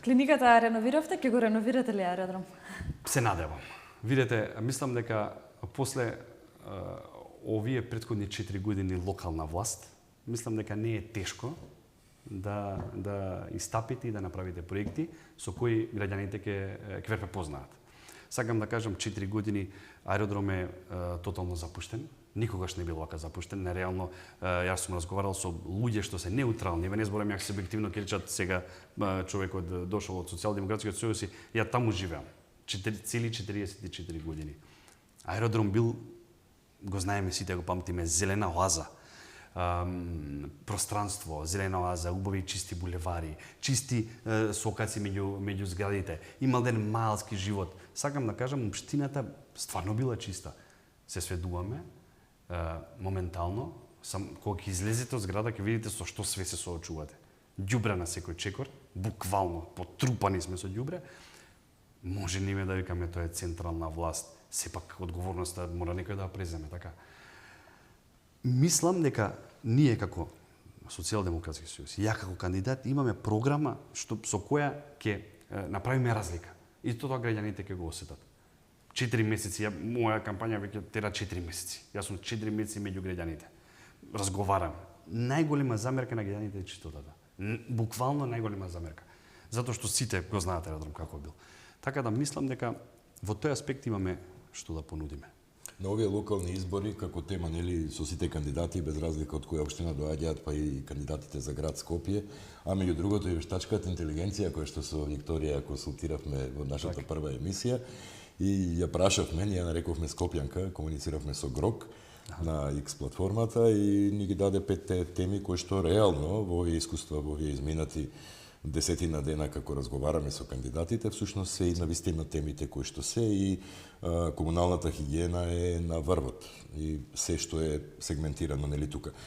Клиниката реновиравте, ќе го реновирате ли аеродром? Се надевам. Видете, мислам дека после овие претходни 4 години локална власт, мислам дека не е тешко да истапите и да направите проекти со кои граѓаните ќе ве препознаат. Сакам да кажам, 4 години аеродром е тотално запуштен. Никогаш не бил вака запуштен. Нереално, јас сум разговарал со луѓе што се неутрални. Ве не зборам јак субјективно, ќе речат сега човекот дошол од Социјалдемократскиот сојуз и ја таму живеам. Цели 44 години. Аеродром бил, го знаеме сите, го памтиме, зелена оаза. Пространство, зелена оаза, убави чисти булевари, чисти сокаци меѓу зградите. Имал ден малски живот. Сакам да кажам, општината стварно била чиста. Се сведуваме моментално, кога ќе излезете од зграда, ќе видите со што све се соочувате. Ѓубре на секој чекор, буквално потрупани сме со ѓубре. Може ниме да викаме тоа е централна власт, сепак одговорноста мора некој да ја преземе, така. Мислам дека ние како Социјалдемократски сојуз, ја како кандидат имаме програма со која ќе направиме разлика. И тоа граѓаните ќе го осетат. 4 месеци, моја кампања веќе тера 4 месеци. Јас сум 4 месеци меѓу граѓаните. Разговарам. Најголема замерка на граѓаните е чистотата. Буквално најголема замерка. Затоа што сите го знаат аеродром како бил. Така да мислам дека во тој аспект имаме што да понудиме. На овие локални избори, како тема, нели, со сите кандидати, без разлика од која општина доаѓаат, па и кандидатите за град Скопје, а меѓу другото и вештачката интелигенција, која што со Викторија консултиравме во нашата прва емисија, и ја прашавме, ние нарековме Скопјанка, комунициравме со Грок на X платформата и ни ги даде 5 теми кои што реално во овие искуства, во овие изминати десетина дена како разговараме со кандидатите, всушност се и навистина темите кои што се и комуналната хигиена е на врвот и се што е сегментирано нели тука.